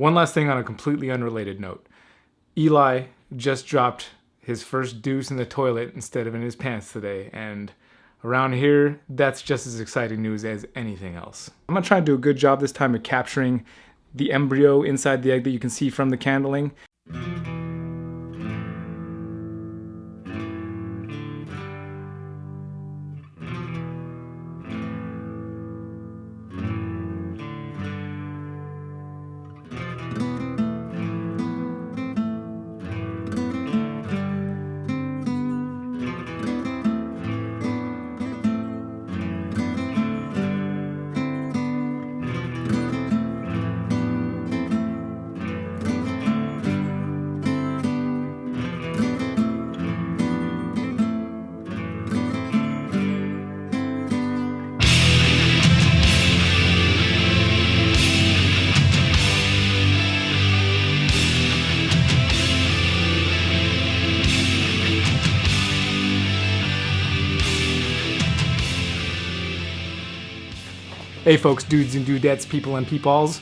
One last thing on a completely unrelated note. Eli just dropped his first deuce in the toilet instead of in his pants today, and around here, that's just as exciting news as anything else. I'm gonna try and do a good job this time of capturing the embryo inside the egg that you can see from the candling. Hey folks, dudes and dudettes, people and peepaws.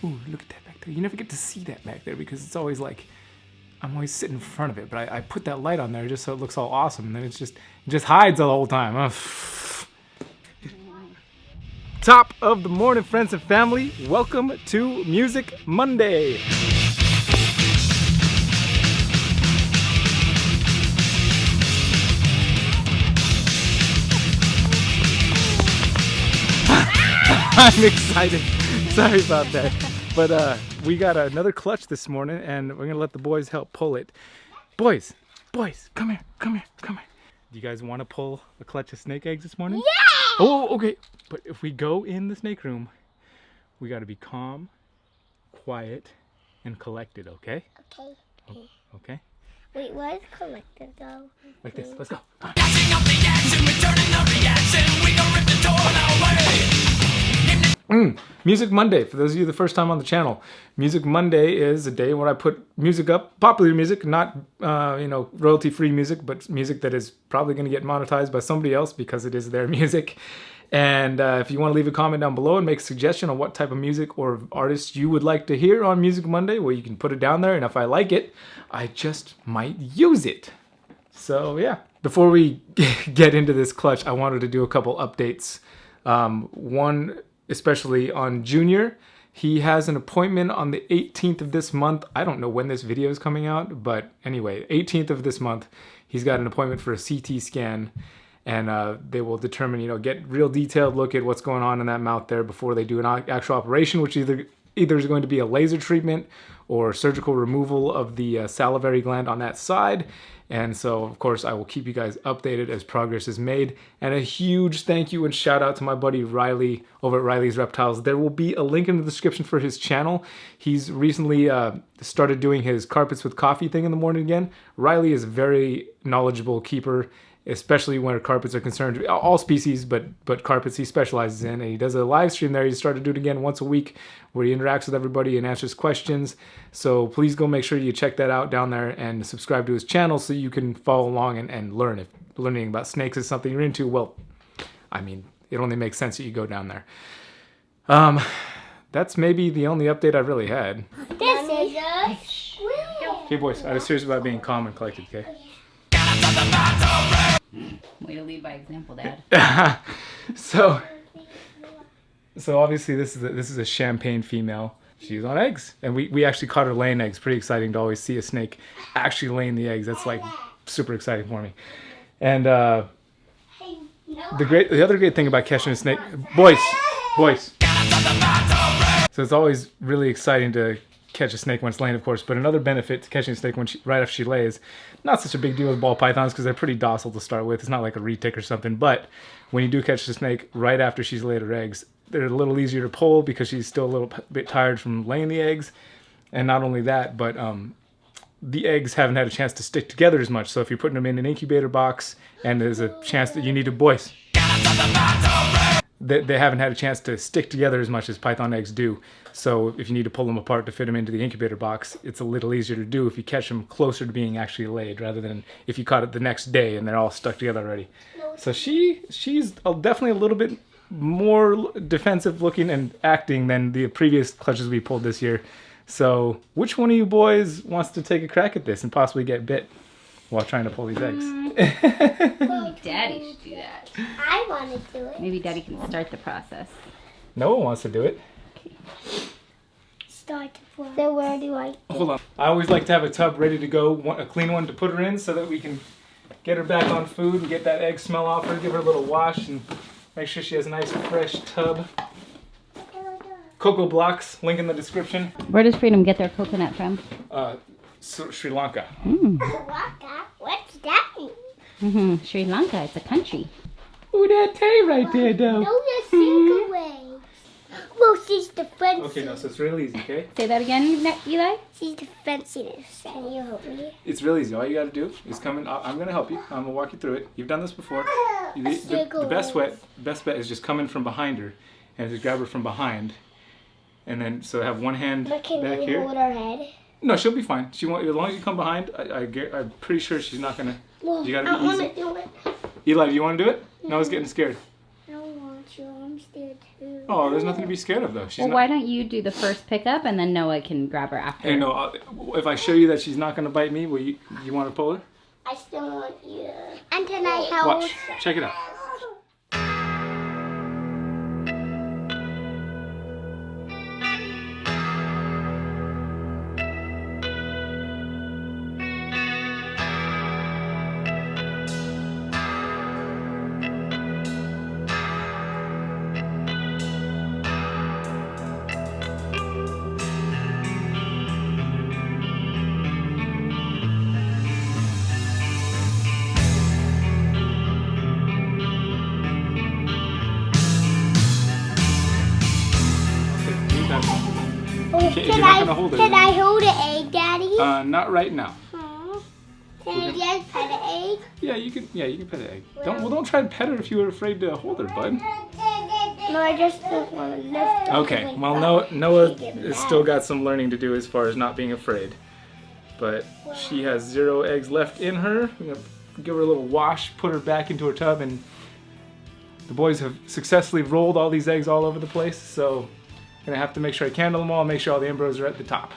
Ooh, look at that back there. You never get to see that back there because it's always like, I'm always sitting in front of it, but I put that light on there just so it looks all awesome, and then it just hides the whole time. Top of the morning, friends and family. Welcome to Music Monday. I'm excited. Sorry about that. But we got another clutch this morning, and we're going to let the boys help pull it. Boys, come here. Do you guys want to pull a clutch of snake eggs this morning? Yeah! Oh, okay. But if we go in the snake room, we got to be calm, quiet, and collected, okay? Okay. Okay? Wait, what is collected though? Like this. Let's go. Catching up the action, returning the reaction, we gon' rip the door away. Music Monday, for those of you the first time on the channel. Music Monday is a day where I put music up, popular music, not royalty-free music, but music that is probably going to get monetized by somebody else because it is their music. And if you want to leave a comment down below and make a suggestion on what type of music or artist you would like to hear on Music Monday, well, you can put it down there, and if I like it, I just might use it. So yeah, before we get into this clutch, I wanted to do a couple updates. One, especially on Junior. He has an appointment on the 18th of this month. I don't know when this video is coming out, but anyway, 18th of this month, he's got an appointment for a CT scan, and they will determine, get real detailed look at what's going on in that mouth there before they do an actual operation, which either is going to be a laser treatment or surgical removal of the salivary gland on that side. And so, of course, I will keep you guys updated as progress is made. And a huge thank you and shout out to my buddy Riley over at Riley's Reptiles. There will be a link in the description for his channel. He's recently started doing his carpets with coffee thing in the morning again. Riley is a very knowledgeable keeper, especially when carpets are concerned. All species, but carpets he specializes in. And he does a live stream there. He's started to do it again once a week where he interacts with everybody and answers questions. So please go make sure you check that out down there and subscribe to his channel so you can follow along and learn. If learning about snakes is something you're into, well, I mean, it only makes sense that you go down there. That's maybe the only update I really had. This is a squirrel. Okay, boys, I was serious about being calm and collected, okay? Way to lead by example, Dad. So obviously this is a champagne female. She's on eggs, and we actually caught her laying eggs. Pretty exciting to always see a snake actually laying the eggs. That's like super exciting for me. And the other great thing about catching a snake, boys. So it's always really exciting to catch a snake when it's laying, of course, but another benefit to catching a snake right after she lays, not such a big deal with ball pythons because they're pretty docile to start with. It's not like a retic or something, but when you do catch the snake right after she's laid her eggs, they're a little easier to pull because she's still a little bit tired from laying the eggs. And not only that, but the eggs haven't had a chance to stick together as much. So if you're putting them in an incubator box and there's a chance that you need to they haven't had a chance to stick together as much as python eggs do. So if you need to pull them apart to fit them into the incubator box, it's a little easier to do if you catch them closer to being actually laid rather than if you caught it the next day and they're all stuck together already. So she's definitely a little bit more defensive looking and acting than the previous clutches we pulled this year. So which one of you boys wants to take a crack at this and possibly get bit while trying to pull these eggs? Daddy should do that. I want to do it. Maybe Daddy can start the process. No one wants to do it. Start. So where do I? Hold on. I always like to have a tub ready to go, a clean one to put her in so that we can get her back on food and get that egg smell off her, give her a little wash, and make sure she has a nice fresh tub. Cocoa blocks, link in the description. Where does Freedom get their coconut from? Sri Lanka. What's that mean? Sri Lanka, it's a country. Ooh, that Tay right there, though. No, that's sink away. Well, she's the fancy. Okay, no, so it's real easy, okay? Say that again, Eli? She's the fanciness. Can you help me? It's real easy. All you gotta do is come in. I'm gonna help you. I'm gonna walk you through it. You've done this before. The best bet is just come in from behind her and just grab her from behind. And then, so have one hand But can back we here. hold her head? No, she'll be fine. She won't. As long as you come behind, I'm pretty sure she's not gonna. Well, You gotta I be want easy. to do it. Eli, do you want to do it? Noah's getting scared. I don't want you. I'm scared too. Oh, there's nothing to be scared of though. She's Well, not. why don't you do the first pickup and then Noah can grab her after? Hey, no. If I show you that she's not gonna bite me, will you want to pull her? I still want you. And can I help? Watch. Check it out. You're not gonna hold it. Can I hold the egg, Daddy? Not right now. Can you just pet the egg? Yeah, you can. Yeah, you can pet the egg. Don't try to pet her if you were afraid to hold her, bud. No, I just don't want to lift her. Okay. Well, Noah has still got some learning to do as far as not being afraid, but she has 0 eggs left in her. We're gonna give her a little wash, put her back into her tub, and the boys have successfully rolled all these eggs all over the place. So I'm gonna have to make sure I candle them all, make sure all the embryos are at the top.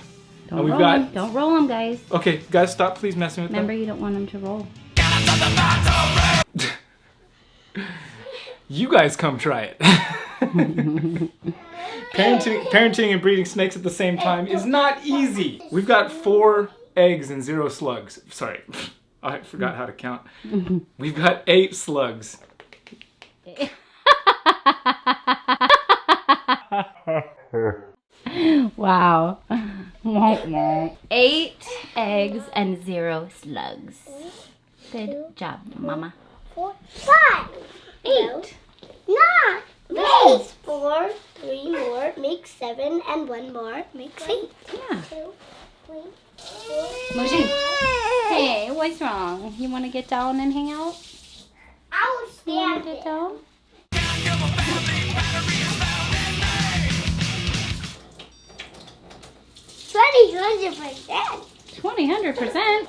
Don't roll them. Don't roll them, guys. Okay, guys, stop please messing with Remember, them. you don't want them to roll. You guys come try it. Parenting and breeding snakes at the same time is not easy. We've got 4 eggs and 0 slugs. Sorry, I forgot how to count. We've got 8 slugs. Wow. 8 eggs and 0 slugs. Good job, Mama. 4, 5, 8, 9. Makes 4, 3 more, makes 7, and 1 more makes 8. Yeah. 2, 3, 4. Moji. Hey, what's wrong? You want to get down and hang out? I will You want stand to get there. down? Twenty 100%. 100%.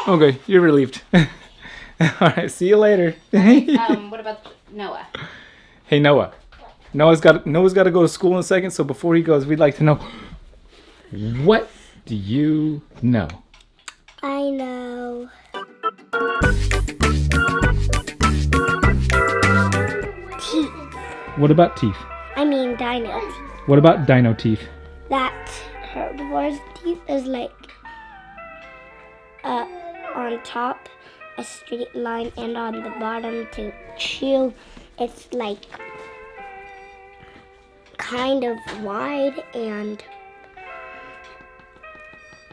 Okay, you're relieved. All right, see you later. What about Noah? Hey Noah. Noah's got to go to school in a second, so before he goes, we'd like to know, what do you know? I know. Teeth. What about teeth? I mean dino teeth. What about dino teeth? That herbivore's teeth is like on top a straight line, and on the bottom to chew it's like kind of wide and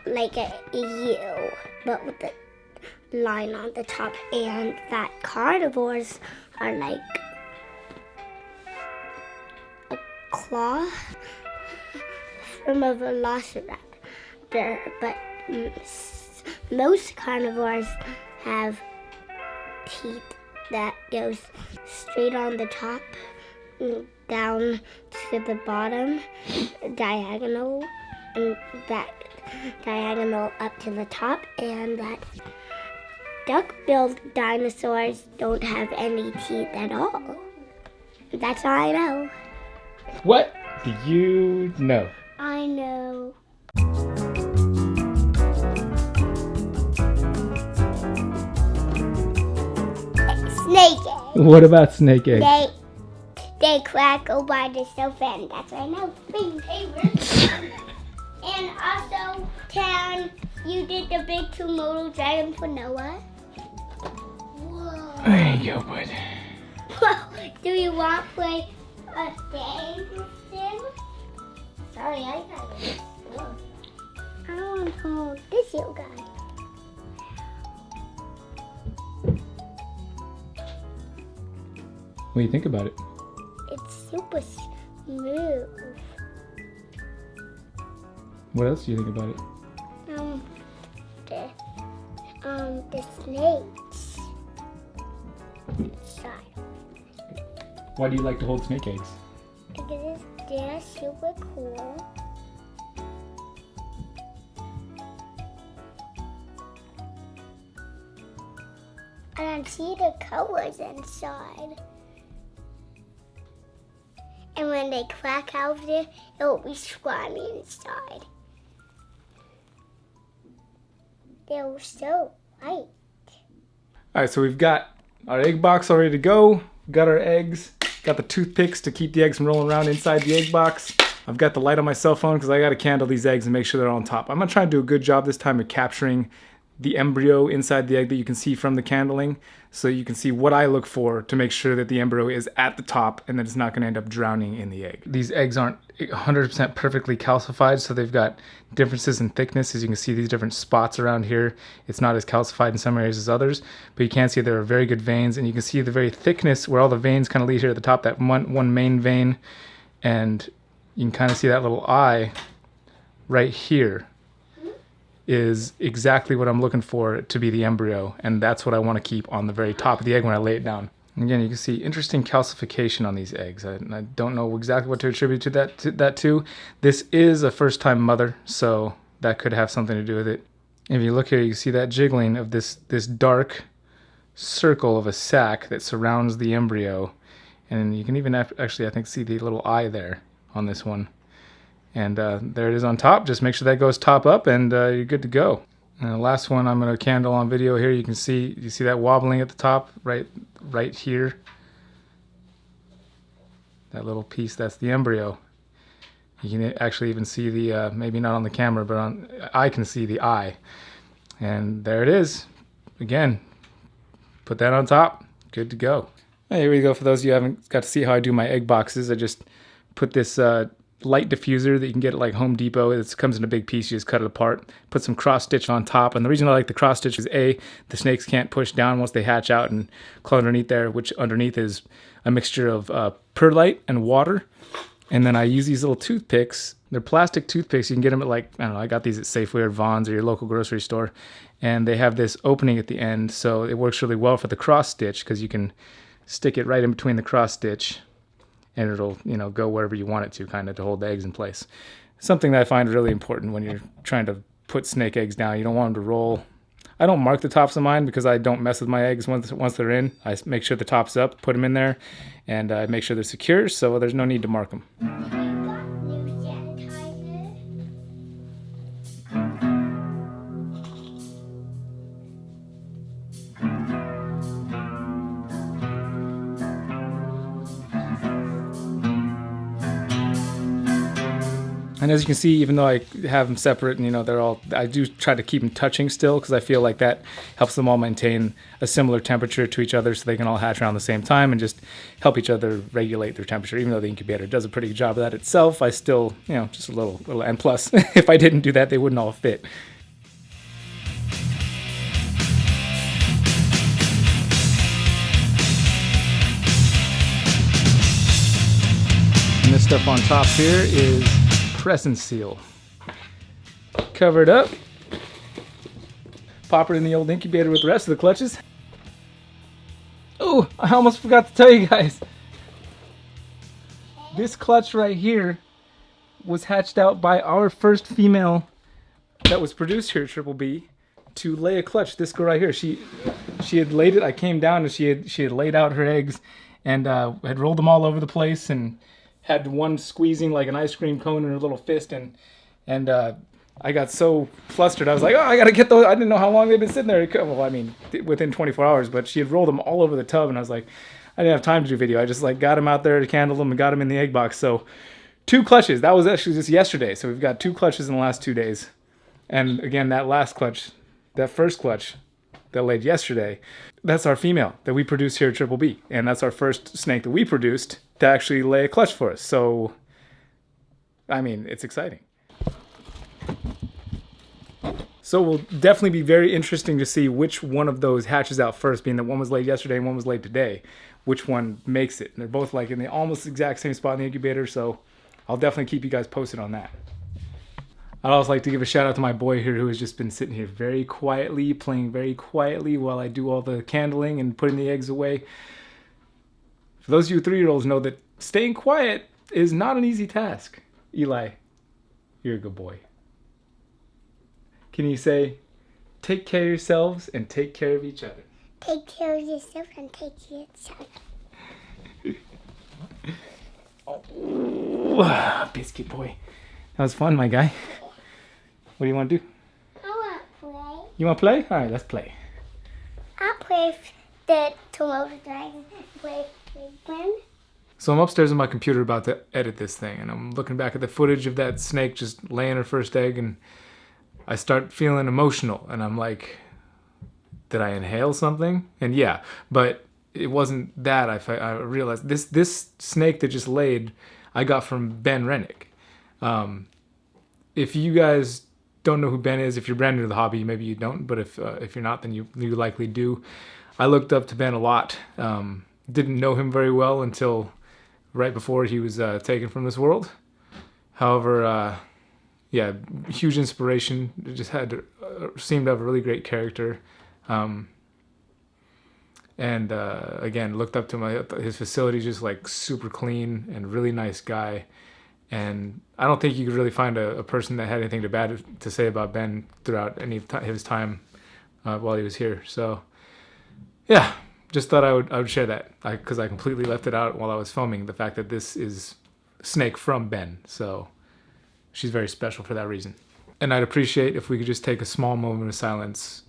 like a U, but with the line on the top. And that carnivores are like a claw from a velociraptor, but most carnivores have teeth that goes straight on the top, down to the bottom, diagonal, and back diagonal up to the top, and that duck-billed dinosaurs don't have any teeth at all. That's all I know. What do you know? I know. Snake eggs. What about snake eggs? They crackle by themselves, and that's what I know. And also, Town, you did the big two-modal dragon for Noah. Whoa. There you go, bud. Do you want to play a game with him? Sorry, I got it. I want to hold this little guy. What do you think about it? It's super smooth. What else do you think about it? The snakes inside. Why do you like to hold snake eggs? Because they're super cool. And I see the colors inside. And when they crack out of there, it will be slimy inside. They're so white. All right, so we've got our egg box all ready to go. Got our eggs. Got the toothpicks to keep the eggs from rolling around inside the egg box. I've got the light on my cell phone because I got to candle these eggs and make sure they're on top. I'm going to try and do a good job this time of capturing the embryo inside the egg that you can see from the candling, so you can see what I look for to make sure that the embryo is at the top and that it's not going to end up drowning in the egg. These eggs aren't 100% perfectly calcified, so they've got differences in thickness. As you can see, these different spots around here, it's not as calcified in some areas as others, but you can see there are very good veins, and you can see the very thickness where all the veins kind of lead here at the top, that one main vein, and you can kind of see that little eye right here is exactly what I'm looking for to be the embryo, and that's what I want to keep on the very top of the egg when I lay it down. And again, you can see interesting calcification on these eggs. I don't know exactly what to attribute to that to. This is a first-time mother, so that could have something to do with it. If you look here, you can see that jiggling of this dark circle of a sac that surrounds the embryo, and you can even actually, I think, see the little eye there on this one. And there it is on top. Just make sure that goes top up, and you're good to go. And the last one I'm going to candle on video here. You see that wobbling at the top, right here. That little piece, that's the embryo. You can actually even see the, maybe not on the camera, but I can see the eye. And there it is. Again, put that on top. Good to go. Here we go. For those of you who haven't got to see how I do my egg boxes, I just put this light diffuser that you can get at like Home Depot. It comes in a big piece. You just cut it apart, put some cross stitch on top. And the reason I like the cross stitch is the snakes can't push down once they hatch out and crawl underneath there, which underneath is a mixture of perlite and water. And then I use these little toothpicks. They're plastic toothpicks. You can get them at, like, I don't know, I got these at Safeway or Vons or your local grocery store. And they have this opening at the end, so it works really well for the cross stitch because you can stick it right in between the cross stitch, and it'll, go wherever you want it to, kind of, to hold the eggs in place. Something that I find really important when you're trying to put snake eggs down. You don't want them to roll. I don't mark the tops of mine because I don't mess with my eggs once they're in. I make sure the top's up, put them in there, and make sure they're secure, so there's no need to mark them. And as you can see, even though I have them separate and, I do try to keep them touching still because I feel like that helps them all maintain a similar temperature to each other so they can all hatch around the same time and just help each other regulate their temperature. Even though the incubator does a pretty good job of that itself, I still, just a little, and plus, if I didn't do that, they wouldn't all fit. And this stuff on top here is Present seal. Cover it up. Pop it in the old incubator with the rest of the clutches. Oh, I almost forgot to tell you guys. This clutch right here was hatched out by our first female that was produced here at Triple B to lay a clutch. This girl right here, she had laid it. I came down and she had laid out her eggs, and had rolled them all over the place and had one squeezing like an ice cream cone in her little fist, and I got so flustered. I was like, oh, I gotta get those. I didn't know how long they'd been sitting there. Well, I mean, within 24 hours, but she had rolled them all over the tub, and I was like, I didn't have time to do video. I just like got them out there to candle them and got them in the egg box. So 2 clutches. That was actually just yesterday. So we've got 2 clutches in the last 2 days. And again, that last clutch, that first clutch that laid yesterday, that's our female that we produce here at Triple B. And that's our first snake that we produced to actually lay a clutch for us. So, I mean, it's exciting. So it will definitely be very interesting to see which one of those hatches out first, being that one was laid yesterday and one was laid today. Which one makes it. And they're both like in the almost exact same spot in the incubator, so I'll definitely keep you guys posted on that. I'd also like to give a shout out to my boy here who has just been sitting here very quietly, playing very quietly while I do all the candling and putting the eggs away. For those of you 3-year-olds know that staying quiet is not an easy task. Eli, you're a good boy. Can you say, take care of yourselves and take care of each other? Take care of yourself and take care of each other. Oh, biscuit boy. That was fun, my guy. What do you want to do? I want to play. You want to play? All right, let's play. I'll play the Tomoto Dragon. Play Ben. So I'm upstairs on my computer about to edit this thing, and I'm looking back at the footage of that snake just laying her first egg, and I start feeling emotional, and I'm like, did I inhale something? And yeah, but it wasn't that. I realized this snake that just laid, I got from Ben Rennick. If you guys don't know who Ben is, if you're brand new to the hobby, maybe you don't, but if you're not, then you likely do. I looked up to Ben a lot. Didn't know him very well until right before he was taken from this world. However, yeah, huge inspiration. It just seemed to have a really great character. And again, looked up to him. His facility just like super clean and really nice guy. And I don't think you could really find a person that had anything bad to say about Ben throughout any of his time while he was here. So yeah, just thought I would share that because I completely left it out while I was filming, the fact that this is Snake from Ben. So she's very special for that reason. And I'd appreciate if we could just take a small moment of silence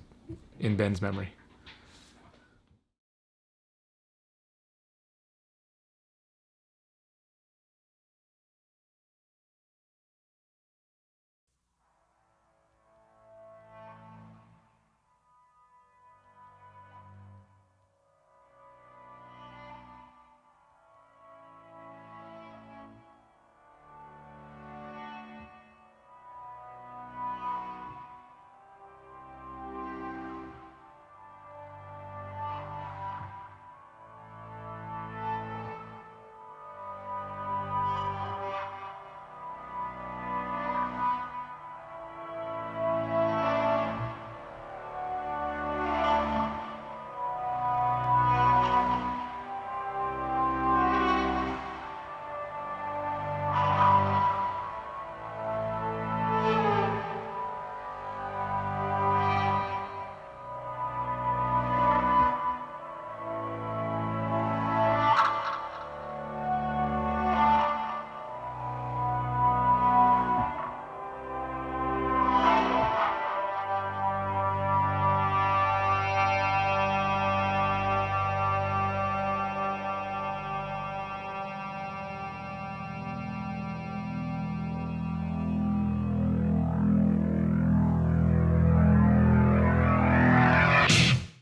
in Ben's memory.